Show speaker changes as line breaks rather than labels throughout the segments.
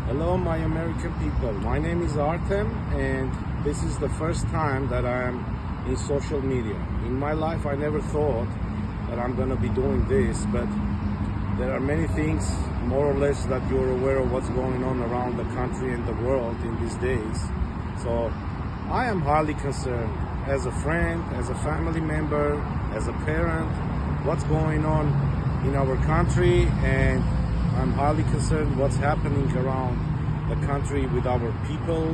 Hello, my American people. My name is Artem, and this is the first time that I am in social media. In my life, I never thought that I'm going to be doing this, but there are many things, more or less, that you're aware of what's going on around the country and the world in these days. So I am highly concerned as a friend, as a family member, as a parent, what's going on in our country, and I'm highly concerned what's happening around the country with our people,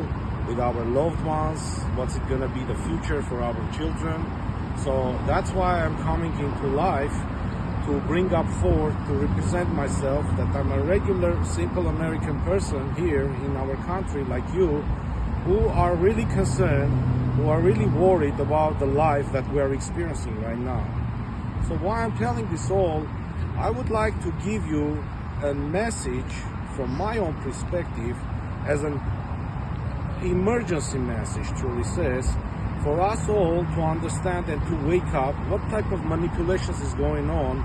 with our loved ones, what's it gonna be the future for our children. So that's why I'm coming into life to bring up forth, to represent myself, that I'm a regular, simple American person here in our country like you, who are really concerned, who are really worried about the life that we are experiencing right now. So why I'm telling this all, I would like to give you a message from my own perspective as an emergency message, truly says, for us all to understand and to wake up what type of manipulations is going on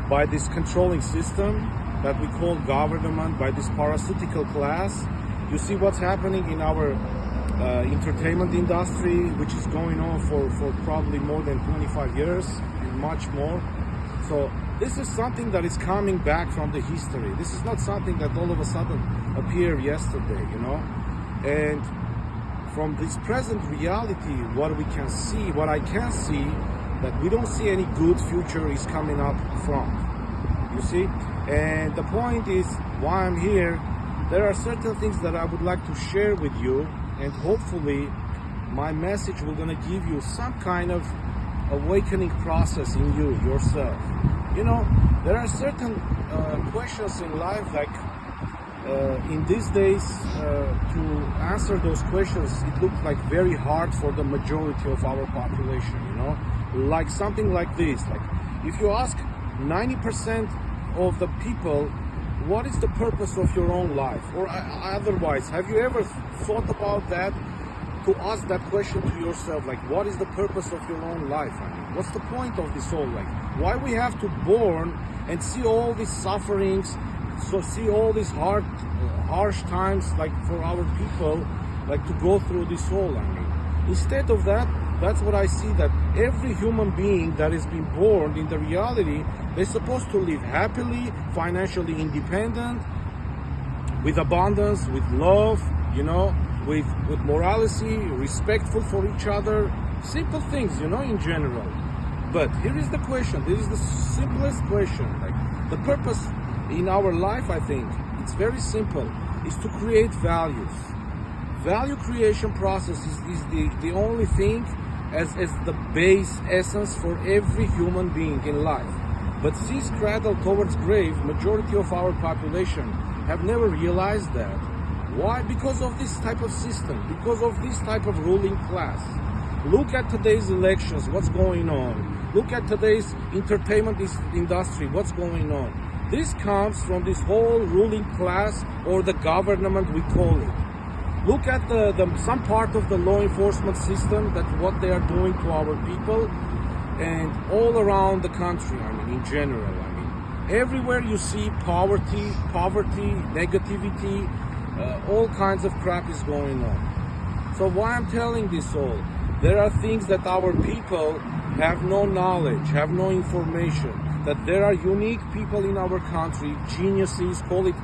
by this controlling system that we call government, by this parasitical class. You see what's happening in our entertainment industry, which is going on for probably more than 25 years and much more. So this is something that is coming back from the history. This is not something that all of a sudden appeared yesterday, you know. And from this present reality, what we can see, what I can see, that we don't see any good future is coming up from. You see? And the point is, why I'm here, there are certain things that I would like to share with you, and hopefully my message will gonna give you some kind of awakening process in you yourself. You know, there are certain questions in life, like in these days, to answer those questions, it looks like very hard for the majority of our population, you know, like something like this. Like if you ask 90% of the people, what is the purpose of your own life? Or otherwise, have you ever thought about that? To ask that question to yourself, like, what is the purpose of your own life? I mean, what's the point of this whole life? Why we have to born and see all these sufferings, so see all these harsh times, like for our people, like to go through this whole, I mean. Instead of that, that's what I see, that every human being that has been born, in the reality, they're supposed to live happily, financially independent, with abundance, with love, you know, with morality, respectful for each other, simple things, you know, in general. But here is the question, this is the simplest question, like the purpose in our life, I think, it's very simple, is to create values. Value creation process is the only thing as the base essence for every human being in life. But since cradle towards grave, majority of our population have never realized that. Why? Because of this type of system, because of this type of ruling class. Look at today's elections, what's going on. Look at today's entertainment industry, what's going on. This comes from this whole ruling class, or the government we call it. Look at some part of the law enforcement system, that what they are doing to our people, and all around the country, I mean, in general, I mean. Everywhere you see poverty, negativity, all kinds of crap is going on. So why I'm telling this all? There are things that our people have no knowledge, have no information, that there are unique people in our country, geniuses, call it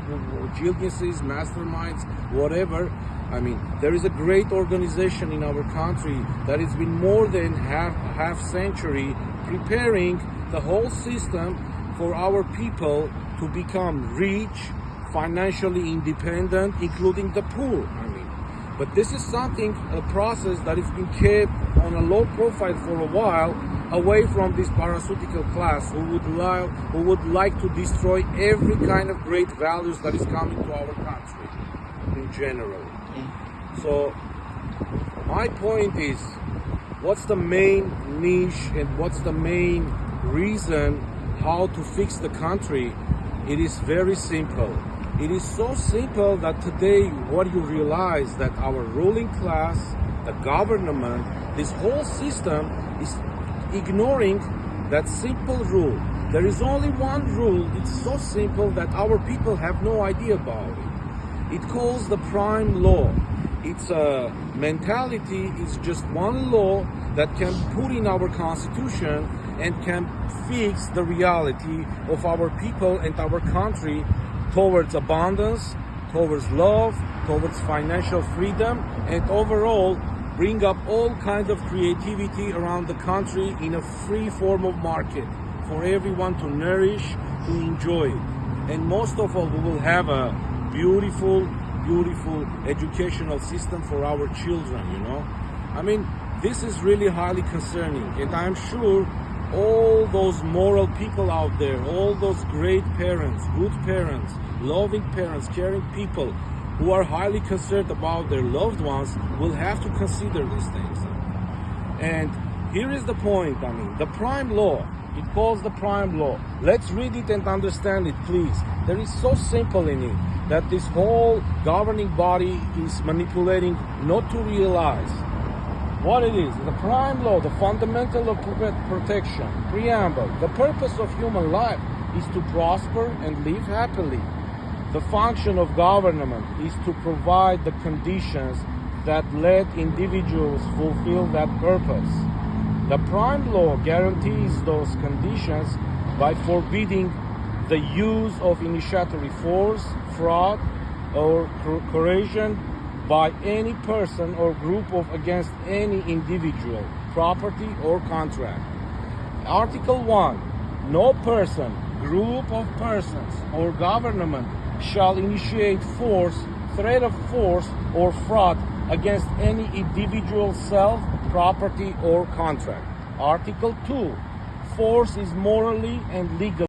geniuses, masterminds, whatever. I mean, there is a great organization in our country that has been more than half century preparing the whole system for our people to become rich, financially independent, including the poor, I mean. But this is something, a process that has been kept on a low profile for a while, away from this parasitical class who would like to destroy every kind of great values that is coming to our country in general. So my point is, what's the main niche and what's the main reason how to fix the country? It is very simple. It is so simple that today what you realize, that our ruling class, the government, this whole system is ignoring that simple rule. There is only one rule. It's so simple that our people have no idea about it. It calls the prime law. Its mentality is just one law that can put in our constitution and can fix the reality of our people and our country towards abundance, towards love, towards financial freedom, and overall bring up all kinds of creativity around the country in a free form of market for everyone to nourish, to enjoy it. And most of all, we will have a beautiful educational system for our children, you know. I mean, this is really highly concerning, and I'm sure all those moral people out there, all those great parents, good parents, loving parents, caring people who are highly concerned about their loved ones will have to consider these things. And here is the point, I mean, the prime law. It calls the prime law. Let's read it and understand it, please. There is so simple in it that this whole governing body is manipulating not to realize what it is. The prime law, the fundamental of protection, preamble. The purpose of human life is to prosper and live happily. The function of government is to provide the conditions that let individuals fulfill that purpose. The prime law guarantees those conditions by forbidding the use of initiatory force, fraud, or coercion by any person or group against any individual, property, or contract. Article 1. No person, group of persons, or government shall initiate force, threat of force, or fraud against any individual, self, property, or contract. Article 2. Force is morally and legally